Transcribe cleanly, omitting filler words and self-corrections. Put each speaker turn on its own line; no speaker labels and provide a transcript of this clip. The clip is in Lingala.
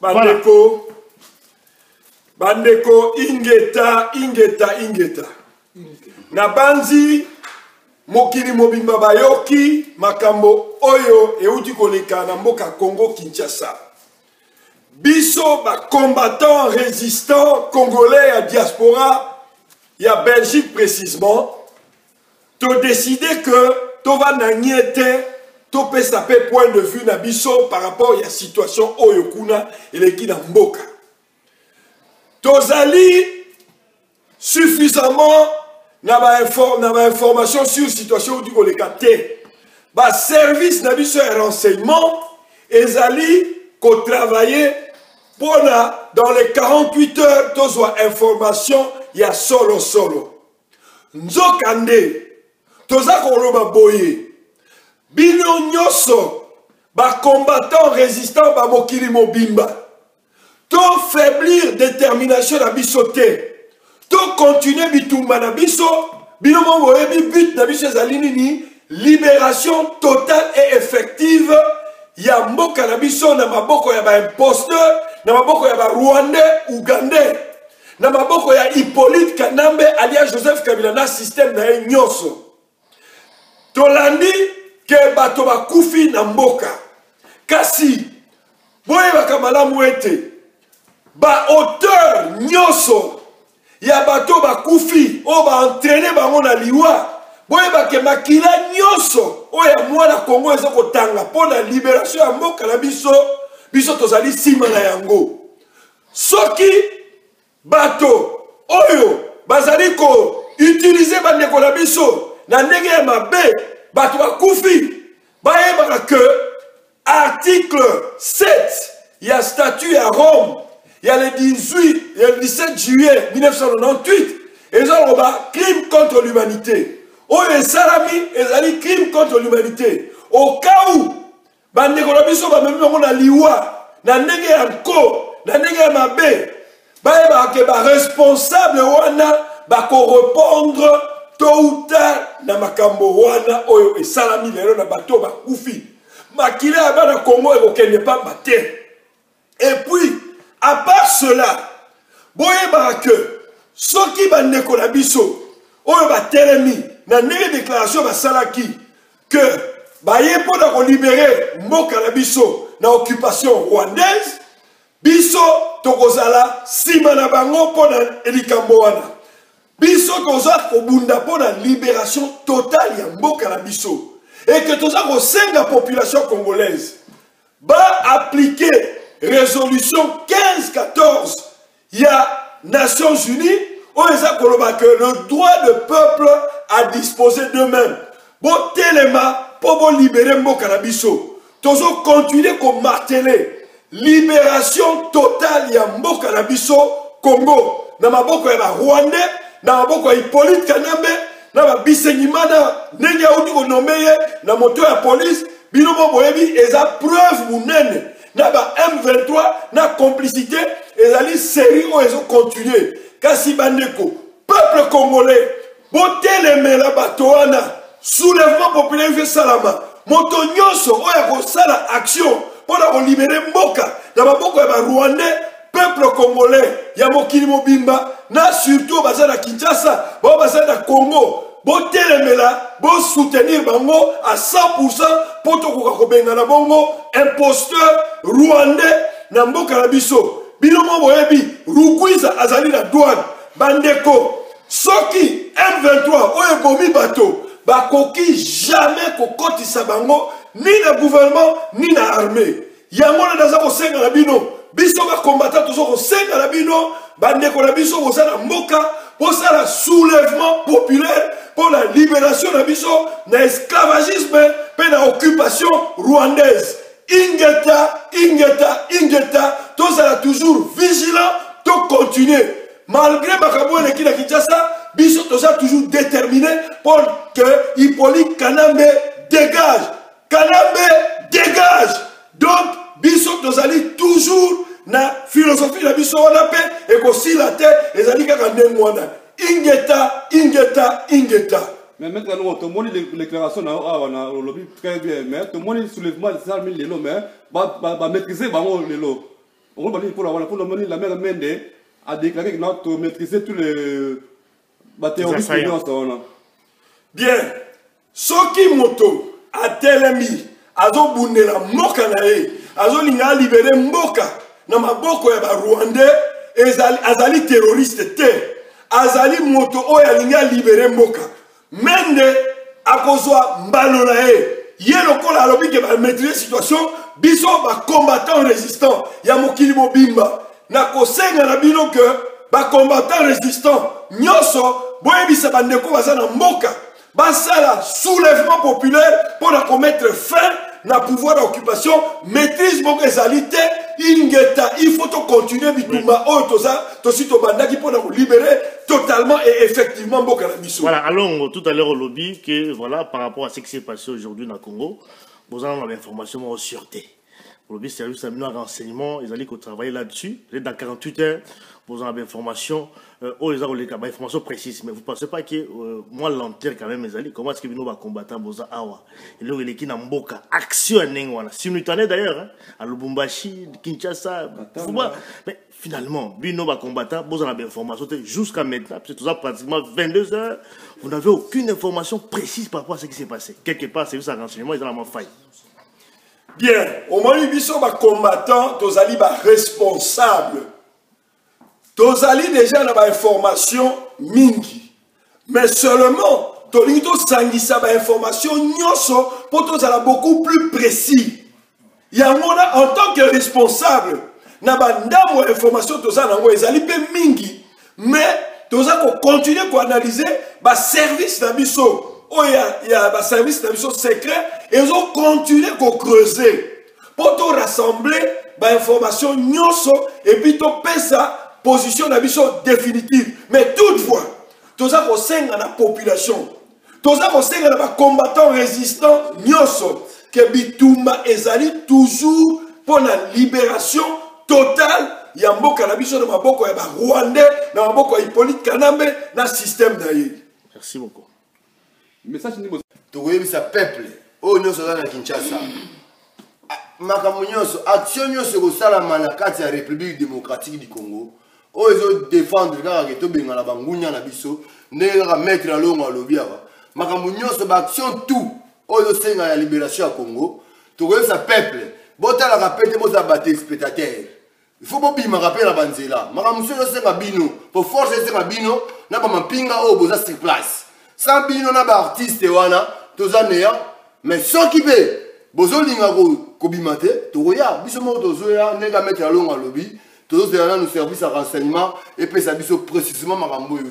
Bandeko, bandeko, ingeta. Nabanzi, mokili mobimba bayoki, makambo oyo, euti koleka na mboka Congo Kinshasa. Biso, ba combattants, résistants, congolais à diaspora, y a Belgique précisément, to décidé que to va naniete, to pe sape point de vue na biso par rapport à la situation oyo kuna eleki na mboka. Tozali suffisamment na ba information sur la situation du koleka te. Ba service na biso et renseignement ezali ko travailler dans les 48 heures tozwa information ya solo. Nzokande toza koloba boye. Bino nyoso, ba combattant résistant ba mokili mobimba. To faiblir détermination na biso te. To continuer bitumba na biso, bino mo boyebi but na biso ezali nini? Libération totale et effective ya mboka na biso na maboko ya ba imposteur, na maboko ya ba Rwandais, Ougandais, na maboko ya Hippolyte Kanambe alias Joseph Kabila na système na nyoso. Tolandi ke bato bakufi na mboka. Kasi, boye bakamalamu ete, ba auteur nyoso, ya bato bakufi, o ba entraîné bango na liwa, boye bake makila nyoso, o ya mwana Kongo ezoko tanga, po na libération ya mboka na biso tozali sima na yango. Soki, bato, oyo, bazali ko, utiliser bandeko na biso, na ndenge ya mabe, bato bakufi, bayebaka que article 7, il y a statut à Rome, il y a le 17 juillet 1998, et ils ont crime contre l'humanité. Oh, les salami, ils ont crime contre l'humanité. Au cas où, bandeko na biso ba memi na liwa, na ndenge ya nko, na ndenge ya mabe, bayebaka ke ba responsable wana ba ko répondre tôt ou tard na makambo wana oyo esalami lelo na bato bakufi makila ya bana Congo ekokende pamba te. Et puis à part cela boyeba que soki bandeko na biso oyo batelemi na ndenge déclaration basalaki que baye mpona kolibere mboka na biso na occupation rwandaise, biso tokozala nsima na bango mpona elikambo wana. Biso toza kobunda pour la libération totale ya mboka na biso. Et que toza ko senga population congolaise ba appliquer résolution 15-14 ya Nations Unies où ils ont koloba que le droit de peuple à disposer d'eux-mêmes. Bon telema pour libérer mboka na biso. Tozo continuer ko marteler libération totale ya mboka na biso Congo. Na maboko ya ba Rwandais, na maboko ya Hippolyte Kanambe, na ba Bisenyimana, ndenge auti ko nomeye na moto ya police, bino mo boyebi eza preuve munene na ba M23 na complicité ezali série o ezo continuer. Kasi bandeko, peuple congolais, botelemela bato wana, soulèvement populaire fait salama, moto nyonso oya ko sala action pour la libérer mboka na maboko ya ba Rwandais, peuple congolais, ya mokili mobimba, na surtout bazana Kinshasa, bazana na Congo, botelemela, bo soutenir bango à 100% pour tokoka kobenga na bongo imposteur rwandais na mboka na biso. Bilomo boyebi, Rukwiza azali na douane, bandeko, soki M23 oyo bomi bato, bakoki jamais kokotisa bango ni na gouvernement ni na armée. Yango na daza ko senga na bino. Biso ba combattant tozo ko senga na bino, bandeko na biso ko sala mboka, pour ça le soulèvement populaire, pour la libération de biso, na esclavagisme, pe na occupation rwandaise. Ingeta, tout ça toujours vigilant, tout continuer. Malgré Makambo et l'équipe de Kinshasa, biso tout ça toujours déterminé pour que Hippolyte Kanambe dégage. Kanambe dégage. Donc, biso tout ça toujours na philosophie la biso wana pe et aussi la tête les alika kande mwana ingeta
mais maintenant tout le monde déclaration na wana lobby très bien mais tout le monde soulèvement ça 1000 lelo mais ba maîtriser bango lelo Pour le moment, la mère Mende a déclaré qu'il a maîtrisé tous les terroristes.
Bien. Soki moto a telemi, azo bundela mboka na ye, azo linga libere mboka na maboko ya ba Rwandais, azali terroriste te. Azali moto oyo alinga libere mboka. Mende akozwa mbalo na ye. Ye lokola alobi ke ba maîtriser situation, biso ba combattant résistant ya mokili mobimba. Na kosenga na bino ke ba combattant résistant nyoso boyebisa bandeko baza na mboka. Basala soulèvement populaire pour mettre fin na pouvoir d'occupation, maîtrise mon égalité, ingeta, il faut continuer bituma otoza, tosito bandaki pour libérer totalement et effectivement Mboka na biso.
Voilà, allons tout à l'heure au lobby que voilà par rapport à ce qui s'est passé aujourd'hui dans le Congo, vous avez l'information en sûreté. Le lobby service de renseignement, ils allaient travailler là-dessus, dans 48 heures. Vous avez l'information, information précise, mais vous ne pensez pas que moi l'entière quand même, comment est-ce que nous va combattre Boza Awa et là il est qui n'a mboka action simultanée d'ailleurs à Lubumbashi, Kinshasa, mais finalement Bino va combattre Boza a l'information jusqu'à maintenant, c'est tout ça pratiquement 22 heures, vous n'avez aucune information précise par rapport à ce qui s'est passé. Quelque part, c'est juste un renseignement, ils ont la faille.
Bien, au moment où ils va combattant, tous ali va responsable. Tozali déjà dans l'information mingi. Mais seulement, Tolito sangisa ba information nyoso pour tozala beaucoup plus précis. Yamona en tant que responsable, na ba ndamo information tozala ngo ezali pe mingi, mais tozako continuer ko analyser ba service na biso. Oh ya ba service na biso secret et ils ont continué ko creuser pour to rassembler ba information nyoso et puis to pesa position d'ambition définitive. Mais toutefois, tous avons cinq dans la population, tous avons cinq dans les combattants résistants, nyoso, que Bitouma ezali toujours pour la libération totale. Il y a un mot d'ambition dans ma boko ya Rwandais, dans ma boko Hippolyte Kanambe, dans le système d'ailleurs.
Merci beaucoup.
Message ni
Togoyebi sa peuple, oh nyoso dans Kinshasa. Makambo nyoso, action nyoso ko sala manakati ya République démocratique du Congo. Oh, ils ont défendre les gens qui ont la bangunya na biso, ne mettre la longue à l'obia. Makambounyo se action tout. Oh, ils ont la libération à Congo. Tu vois ça peuple. Bota la rappelle de battre spectateurs. Il faut pas me rappeler la banzela. Makambounyo se bino. Pour forcer ce bino, n'a pas ma pinga au boza sur place. Sans bino n'a pas artiste wana, toza néa. Mais sans qui veut, bozo linga ko bimate, tu vois, biso mo tozo ya, nega mettre la longue à l'obia. Tous les services à renseignement et puis ça dit précisément ma rambo et